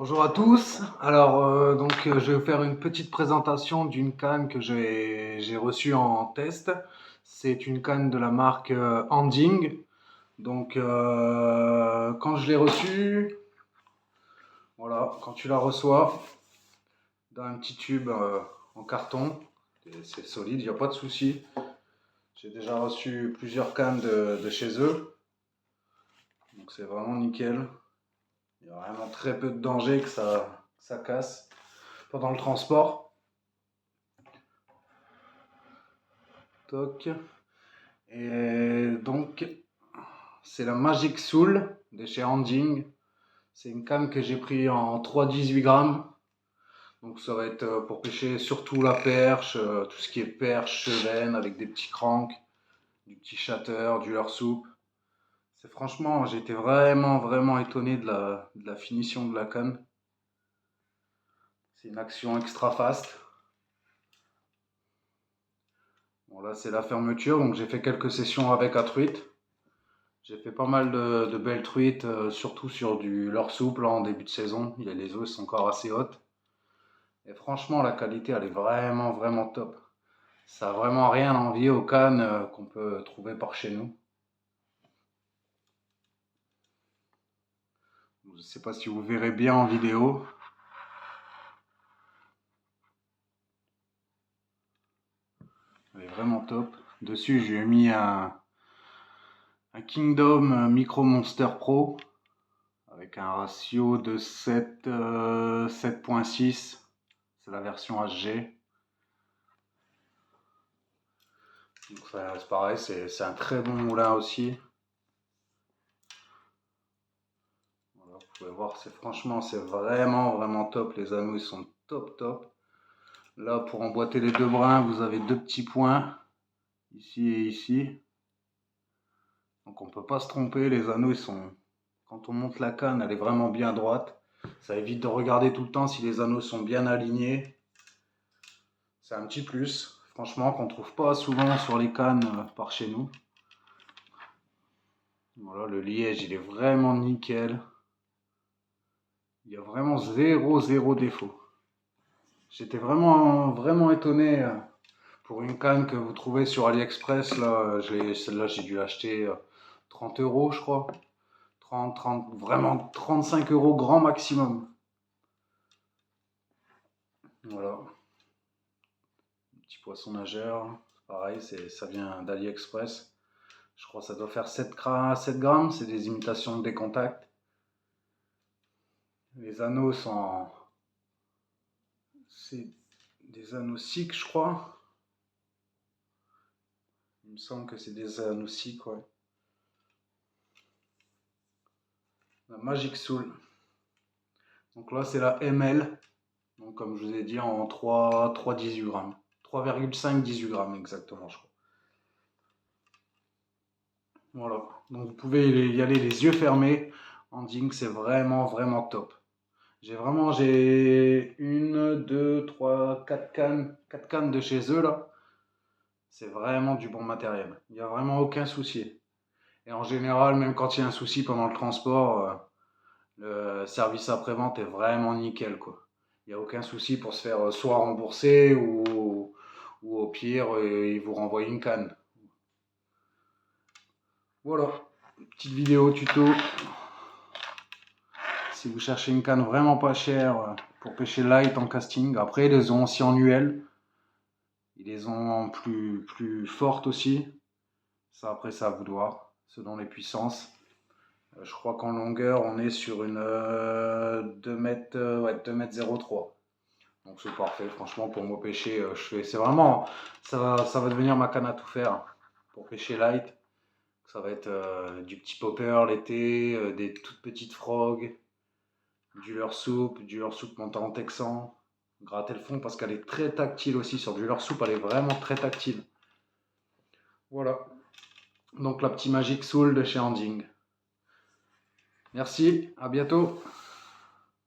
Bonjour à tous. Je vais vous faire une petite présentation d'une canne que j'ai reçue en test. C'est une canne de la marque Anding. Quand je l'ai reçue, voilà, quand tu la reçois dans un petit tube en carton, c'est solide, il n'y a pas de souci. J'ai déjà reçu plusieurs cannes de chez eux, donc c'est vraiment nickel. Il y a vraiment très peu de danger que ça casse pendant le transport. Toc. Et donc, c'est la Magic Soul de chez Anding. C'est une canne que j'ai pris en 3,18 grammes. Donc, ça va être pour pêcher surtout la perche, tout ce qui est perche, chevenne avec des petits cranks, du petit shatter, du leurre soupe. C'est franchement, j'ai été vraiment étonné de la finition de la canne. C'est une action extra fast. Bon, là, c'est la fermeture. Donc, j'ai fait quelques sessions avec à truite. J'ai fait pas mal de belles truites, surtout sur du leurre souple là, en début de saison. Les eaux sont encore assez hautes. Et franchement, la qualité, elle est vraiment top. Ça a vraiment rien à envier aux cannes qu'on peut trouver par chez nous. Je ne sais pas si vous verrez bien en vidéo. Elle est vraiment top. Dessus, je lui ai mis un Kingdom Micro Monster Pro avec un ratio de 7,6. C'est la version HG. Donc c'est pareil, c'est un très bon moulin aussi. Voilà, vous pouvez voir, franchement, c'est vraiment top. Les anneaux, ils sont top. Là, pour emboîter les deux brins, vous avez deux petits points, ici et ici. Donc on ne peut pas se tromper, les anneaux, quand on monte la canne, elle est vraiment bien droite. Ça évite de regarder tout le temps si les anneaux sont bien alignés. C'est un petit plus, franchement, qu'on ne trouve pas souvent sur les cannes par chez nous. Voilà, le liège, il est vraiment nickel. Il y a vraiment zéro défaut. J'étais vraiment étonné pour une canne que vous trouvez sur AliExpress. Là, celle-là, j'ai dû l'acheter 30 euros, je crois. 30, vraiment 35 euros grand maximum. Voilà. Petit poisson nageur. Pareil, ça vient d'AliExpress. Je crois que ça doit faire 7 grammes. C'est des imitations de décontact. Les anneaux sont. C'est des anneaux SICK, je crois. Il me semble que c'est des anneaux SICK, ouais. La Magic Soul. Donc là, c'est la ML. Donc, comme je vous ai dit, en 3,18 grammes. 3,5 grammes exactement, je crois. Voilà. Donc, vous pouvez y aller les yeux fermés. Anding, c'est vraiment top. J'ai une, deux, trois, quatre cannes de chez eux là. C'est vraiment du bon matériel. Il n'y a vraiment aucun souci. Et en général, même quand il y a un souci pendant le transport, le service après-vente est vraiment nickel, quoi. Il n'y a aucun souci pour se faire soit rembourser ou au pire, ils vous renvoient une canne. Voilà, petite vidéo tuto. Si vous cherchez une canne vraiment pas chère pour pêcher light en casting, après ils les ont aussi en UL. Ils les ont en plus fortes aussi. Ça après c'est à vous de voir, selon les puissances. Je crois qu'en longueur on est sur une 2 mètres, ouais, 2 mètres 03. Donc c'est parfait, franchement pour moi pêcher, c'est vraiment, ça va devenir ma canne à tout faire pour pêcher light. Ça va être du petit popper l'été, des toutes petites frogs, du leurre soupe montant texan, gratter le fond parce qu'elle est très tactile aussi. Sur du leurre soupe, elle est vraiment très tactile. Voilà, donc la petite Magic Soul de chez Anding. Merci, à bientôt.